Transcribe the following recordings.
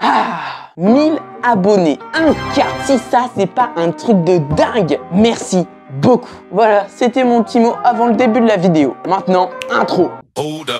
Ah, 1000 abonnés, un quart. Si ça, c'est pas un truc de dingue, merci beaucoup. Voilà, c'était mon petit mot avant le début de la vidéo. Maintenant, intro. Hold up.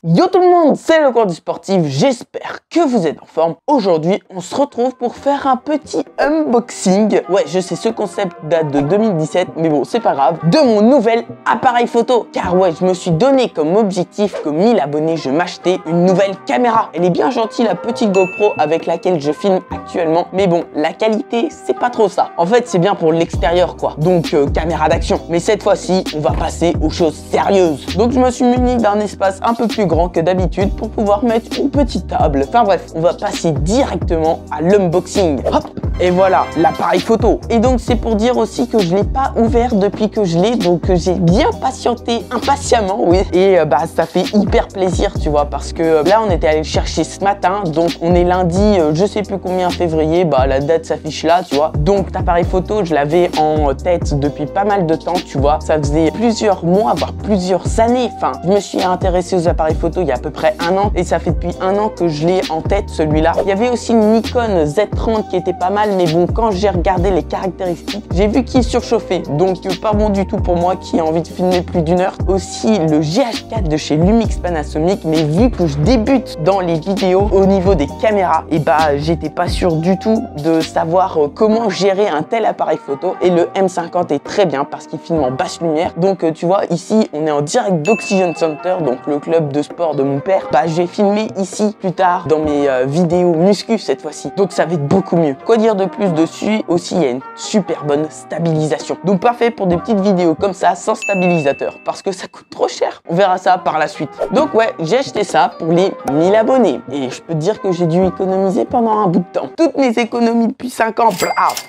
Yo tout le monde, c'est le cours du sportif, j'espère que vous êtes en forme. Aujourd'hui, on se retrouve pour faire un petit unboxing. Ouais, je sais, ce concept date de 2017, mais bon, c'est pas grave. De mon nouvel appareil photo. Car ouais, je me suis donné comme objectif que 1000 abonnés, je m'achetais une nouvelle caméra. Elle est bien gentille, la petite GoPro avec laquelle je filme actuellement. Mais bon, la qualité, c'est pas trop ça. En fait, c'est bien pour l'extérieur, quoi. Donc, caméra d'action. Mais cette fois-ci, on va passer aux choses sérieuses. Donc, je me suis muni d'un espace un peu plus grand que d'habitude pour pouvoir mettre une petite table. Enfin bref, on va passer directement à l'unboxing. Hop, et voilà l'appareil photo. Et donc c'est pour dire aussi que je l'ai pas ouvert depuis que je l'ai, donc j'ai bien patienté impatiemment, oui. Et bah ça fait hyper plaisir, tu vois, parce que là on était allé le chercher ce matin, donc on est lundi, je sais plus combien février, bah la date s'affiche là, tu vois. Donc cet appareil photo, je l'avais en tête depuis pas mal de temps, tu vois. Ça faisait plusieurs mois, voire plusieurs années. Enfin, je me suis intéressé aux appareils photo il y a à peu près un an et ça fait depuis un an que je l'ai en tête, celui-là. Il y avait aussi une Nikon Z30 qui était pas mal, mais bon, quand j'ai regardé les caractéristiques, j'ai vu qu'il surchauffait, donc pas bon du tout pour moi qui a envie de filmer plus d'une heure. Aussi le GH4 de chez Lumix Panasonic, mais vu que je débute dans les vidéos au niveau des caméras, et bah j'étais pas sûr du tout de savoir comment gérer un tel appareil photo, et le M50 est très bien parce qu'il filme en basse lumière. Donc tu vois, ici on est en direct d'Oxygen Center, donc le club de sport de mon père. Bah je vais filmer ici plus tard dans mes vidéos muscu cette fois-ci, donc ça va être beaucoup mieux. Quoi dire de plus dessus? Aussi il y a une super bonne stabilisation, donc parfait pour des petites vidéos comme ça sans stabilisateur parce que ça coûte trop cher. On verra ça par la suite. Donc ouais, j'ai acheté ça pour les 1000 abonnés et je peux te dire que j'ai dû économiser pendant un bout de temps. Toutes mes économies depuis 5 ans,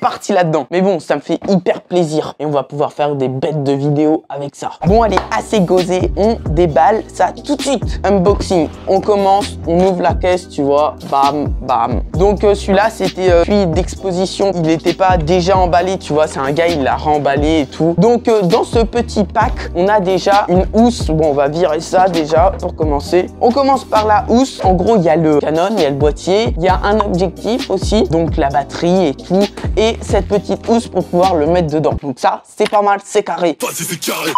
parti là-dedans. Mais bon, ça me fait hyper plaisir et on va pouvoir faire des bêtes de vidéos avec ça. Bon allez, assez gauzé, on déballe ça tout de suite. Unboxing, on commence, on ouvre la caisse, tu vois, bam, bam. Donc celui-là, c'était puis d'exposition, il n'était pas déjà emballé, tu vois, c'est un gars, il l'a remballé et tout. Donc dans ce petit pack, on a déjà une housse. Bon, on va virer ça déjà pour commencer. On commence par la housse. En gros, il y a le Canon, il y a le boîtier, il y a un objectif aussi, donc la batterie et tout, et cette petite housse pour pouvoir le mettre dedans. Donc ça, c'est pas mal, c'est carré. C'est carré.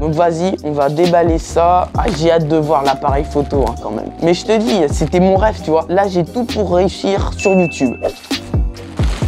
Donc vas-y, on va déballer ça. Ah, j'ai hâte de voir l'appareil photo hein, quand même. Mais je te dis, c'était mon rêve, tu vois. Là, j'ai tout pour réussir sur YouTube.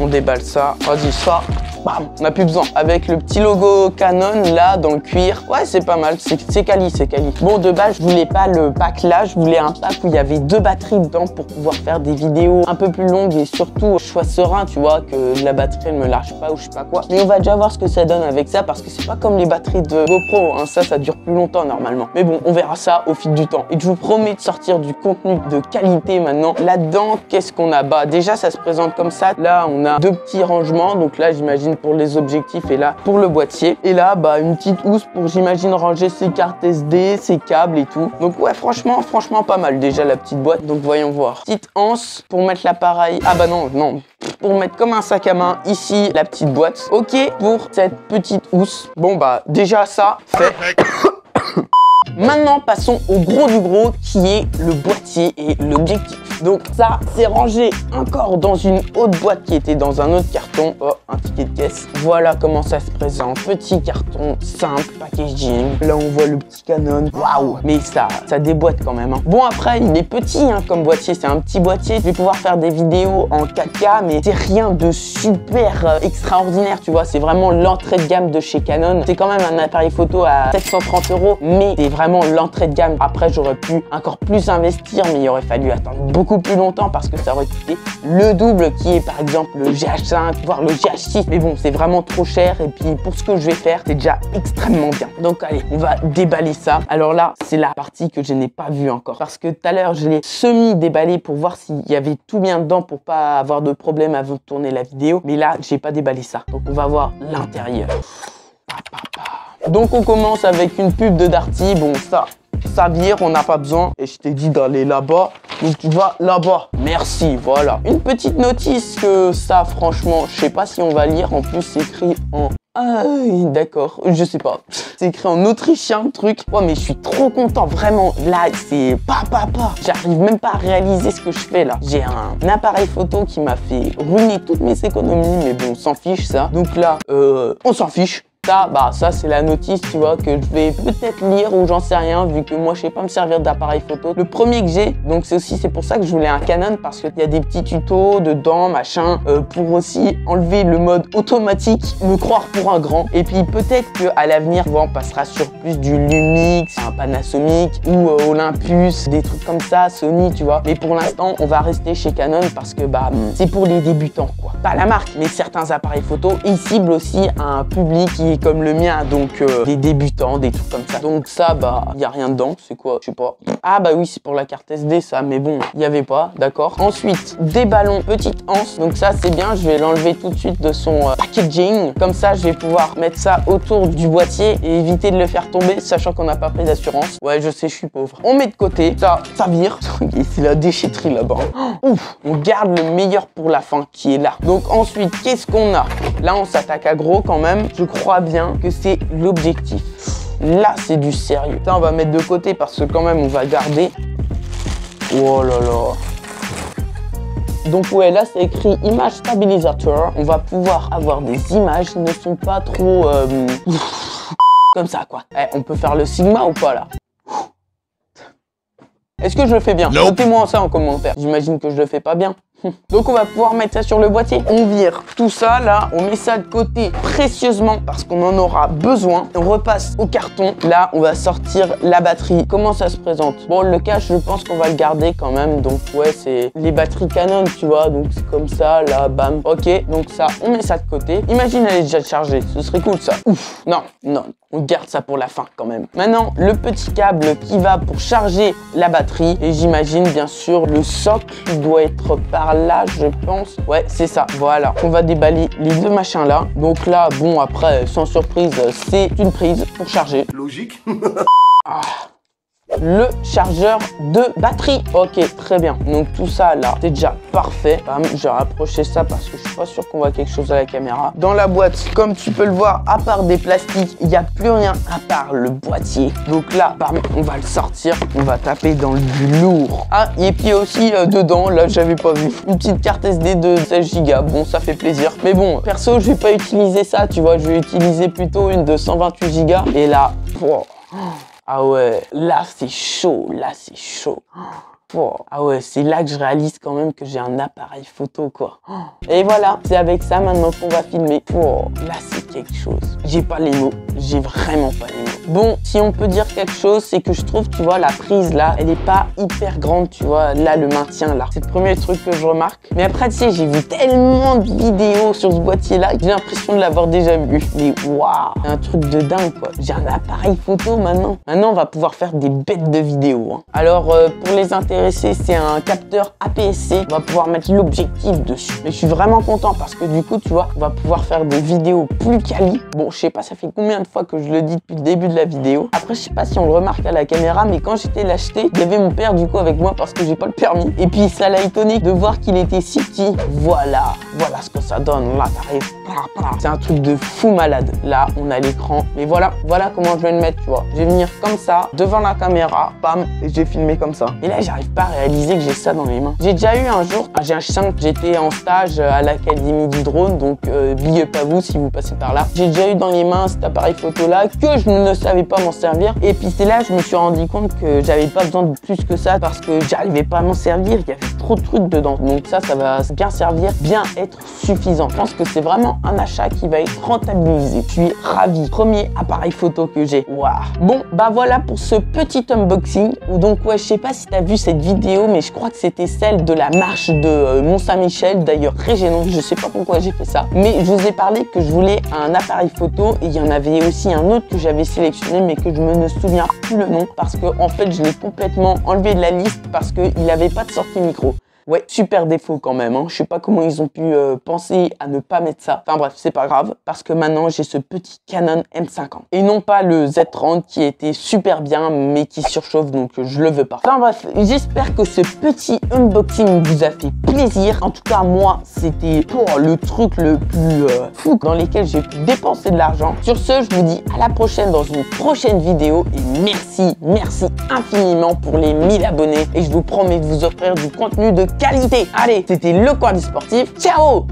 On déballe ça. Vas-y, ça. Bam, on n'a plus besoin. Avec le petit logo Canon là dans le cuir. Ouais, c'est pas mal. C'est quali, c'est quali. Bon, de base, je voulais pas le pack là. Je voulais un pack où il y avait 2 batteries dedans pour pouvoir faire des vidéos un peu plus longues et surtout, je sois serein, tu vois, que la batterie elle me lâche pas ou je sais pas quoi. Mais on va déjà voir ce que ça donne avec ça parce que c'est pas comme les batteries de GoPro. Hein. Ça dure plus longtemps normalement. Mais bon, on verra ça au fil du temps. Et je vous promets de sortir du contenu de qualité maintenant. Là-dedans, qu'est-ce qu'on a? Bah, déjà, ça se présente comme ça. Là, on a 2 petits rangements. Donc là, j'imagine pour les objectifs et là pour le boîtier. Et là, bah une petite housse pour, j'imagine, ranger ses cartes SD, ses câbles et tout. Donc ouais, franchement pas mal déjà la petite boîte. Donc voyons voir. Petite anse pour mettre l'appareil. Ah bah non, pour mettre comme un sac à main ici la petite boîte. Ok pour cette petite housse. Bon bah déjà ça fait. Maintenant, passons au gros du gros qui est le boîtier et l'objectif. Donc ça, c'est rangé encore dans une autre boîte qui était dans un autre carton. Oh, un ticket de caisse. Voilà comment ça se présente. Petit carton, simple, packaging. Là, on voit le petit Canon. Waouh! Mais ça déboîte quand même. Hein. Bon, après, il est petit hein, comme boîtier. C'est un petit boîtier. Je vais pouvoir faire des vidéos en 4K, mais c'est rien de super extraordinaire, tu vois. C'est vraiment l'entrée de gamme de chez Canon. C'est quand même un appareil photo à 730 €, mais c'est vraiment l'entrée de gamme. Après, j'aurais pu encore plus investir, mais il aurait fallu attendre beaucoup plus longtemps parce que ça aurait coûté le double qui est par exemple le GH5, voire le GH6. Mais bon, c'est vraiment trop cher et puis pour ce que je vais faire, c'est déjà extrêmement bien. Donc allez, on va déballer ça. Alors là, c'est la partie que je n'ai pas vue encore parce que tout à l'heure, je l'ai semi-déballé pour voir s'il y avait tout bien dedans pour pas avoir de problème avant de tourner la vidéo. Mais là, j'ai pas déballé ça. Donc on va voir l'intérieur. Donc on commence avec une pub de Darty. Bon, ça vire, on n'a pas besoin. Et je t'ai dit d'aller là-bas, donc tu vas là-bas. Merci, voilà. Une petite notice que ça, franchement, je sais pas si on va lire. En plus, c'est écrit en Ah oui, d'accord, je sais pas. C'est écrit en autrichien le truc. Ouais, mais je suis trop content, vraiment. Là, c'est pas. J'arrive même pas à réaliser ce que je fais là. J'ai un appareil photo qui m'a fait ruiner toutes mes économies, mais bon, on s'en fiche ça. Donc là, on s'en fiche. Ça c'est la notice, tu vois, que je vais peut-être lire ou j'en sais rien, vu que moi je sais pas me servir d'appareil photo. Le premier que j'ai, donc c'est pour ça que je voulais un Canon, parce qu'il y a des petits tutos dedans, machin, pour aussi enlever le mode automatique, me croire pour un grand. Et puis peut-être qu'à l'avenir, on passera sur plus du Lumix, un Panasonic ou Olympus, des trucs comme ça, Sony, tu vois. Mais pour l'instant, on va rester chez Canon parce que c'est pour les débutants, quoi. Pas la marque, mais certains appareils photo, ils ciblent aussi un public qui comme le mien, donc des débutants, des trucs comme ça. Donc ça, y a rien dedans, c'est quoi? Je sais pas. Ah bah oui, c'est pour la carte SD ça, mais bon, il y avait pas, d'accord. Ensuite, des ballons petite anse, donc ça c'est bien, je vais l'enlever tout de suite de son packaging. Comme ça, je vais pouvoir mettre ça autour du boîtier et éviter de le faire tomber, sachant qu'on n'a pas pris d'assurance. Ouais, je sais, je suis pauvre. On met de côté, ça vire. C'est la déchetterie là-bas. Ouf, on garde le meilleur pour la fin qui est là. Donc ensuite, qu'est-ce qu'on a? Là, on s'attaque à gros quand même. Je crois bien que c'est l'objectif. Là, c'est du sérieux. Ça, on va mettre de côté parce que quand même, on va garder. Oh là là. Donc ouais, là, c'est écrit image stabilisateur. On va pouvoir avoir des images qui ne sont pas trop... comme ça, quoi. On peut faire le Sigma ou pas, là? Est-ce que je le fais bien? Notez-moi ça en commentaire. J'imagine que je le fais pas bien. Donc on va pouvoir mettre ça sur le boîtier. On vire tout ça là, on met ça de côté précieusement parce qu'on en aura besoin. On repasse au carton. Là, on va sortir la batterie. Comment ça se présente? Bon, le cache, je pense qu'on va le garder quand même. Donc ouais, c'est les batteries Canon, tu vois. Donc c'est comme ça, là, bam. Ok, donc ça, on met ça de côté. Imagine, elle est déjà chargée. Ce serait cool ça. Ouf, non. On garde ça pour la fin quand même. Maintenant, le petit câble qui va pour charger la batterie. Et j'imagine bien sûr le socle doit être par là, je pense. Ouais, c'est ça, voilà. On va déballer les deux machins là. Donc là, bon, après, sans surprise, c'est une prise pour charger. Logique. Le chargeur de batterie. Ok, très bien. Donc tout ça là, c'est déjà parfait. Bam, je vais rapprocher ça parce que je suis pas sûr qu'on voit quelque chose à la caméra. Dans la boîte, comme tu peux le voir, à part des plastiques, il n'y a plus rien à part le boîtier. Donc là, bam, on va le sortir. On va taper dans du lourd. Ah, et puis aussi dedans, là, j'avais pas vu. Une petite carte SD de 16 Go. Bon, ça fait plaisir. Mais bon, perso, je vais pas utiliser ça, tu vois. Je vais utiliser plutôt une de 128 Go. Et là, ah ouais, là c'est chaud, Ah ouais, c'est là que je réalise quand même que j'ai un appareil photo, quoi. Et voilà, c'est avec ça maintenant qu'on va filmer. Là c'est quelque chose. J'ai pas les mots, j'ai vraiment pas les mots. Bon, si on peut dire quelque chose, c'est que je trouve, tu vois, la prise là, elle est pas hyper grande, tu vois. Là, le maintien là, c'est le premier truc que je remarque. Mais après, tu sais, j'ai vu tellement de vidéos sur ce boîtier là, j'ai l'impression de l'avoir déjà vu. Mais waouh, c'est un truc de dingue, quoi. J'ai un appareil photo maintenant. Maintenant, on va pouvoir faire des bêtes de vidéos, hein. Alors, pour les intéressés, c'est un capteur APS-C. On va pouvoir mettre l'objectif dessus. Mais je suis vraiment content parce que du coup, tu vois, on va pouvoir faire des vidéos plus quali. Bon, je sais pas, ça fait combien de fois que je le dis depuis le début de la vidéo. Après, je sais pas si on le remarque à la caméra, mais quand j'étais l'acheter, il y avait mon père du coup avec moi parce que j'ai pas le permis. Et puis ça l'a étonné de voir qu'il était si petit. Voilà ce que ça donne. Là, t'arrives. C'est un truc de fou malade. Là, on a l'écran. Mais voilà comment je vais le mettre, tu vois. Je vais venir comme ça, devant la caméra, bam, et je vais filmer comme ça. Et là, j'arrive pas à réaliser que j'ai ça dans les mains. J'ai déjà eu un jour, j'ai un chien, j'étais en stage à l'Académie du drone, donc big up à vous si vous passez par là. J'ai déjà eu dans les mains cet appareil photo là que je ne savais pas m'en servir. Et puis c'est là que je me suis rendu compte que j'avais pas besoin de plus que ça parce que j'arrivais pas à m'en servir. Il y avait trop de trucs dedans. Donc ça va bien servir, bien être suffisant. Je pense que c'est vraiment un achat qui va être rentabilisé. Je suis ravi. Premier appareil photo que j'ai. Waouh. Bon, bah voilà pour ce petit unboxing. Donc ouais, je sais pas si t'as vu cette vidéo, mais je crois que c'était celle de la marche de Mont-Saint-Michel. D'ailleurs, très gênant. Je sais pas pourquoi j'ai fait ça. Mais je vous ai parlé que je voulais un appareil photo et il y en avait aussi un autre que j'avais sélectionné mais que je me souviens plus le nom parce que en fait je l'ai complètement enlevé de la liste parce qu'il n'avait pas de sortie micro. Ouais, super défaut quand même, hein. Je sais pas comment ils ont pu penser à ne pas mettre ça. Enfin bref, c'est pas grave, parce que maintenant j'ai ce petit Canon M50. Et non pas le Z30 qui était super bien, mais qui surchauffe, donc je le veux pas. Enfin bref, j'espère que ce petit unboxing vous a fait plaisir. En tout cas, moi, c'était pour le truc le plus fou dans lequel j'ai pu dépenser de l'argent. Sur ce, je vous dis à la prochaine dans une prochaine vidéo. Et merci infiniment pour les 1000 abonnés. Et je vous promets de vous offrir du contenu de qualité. Allez, c'était le coin du sportif. Ciao!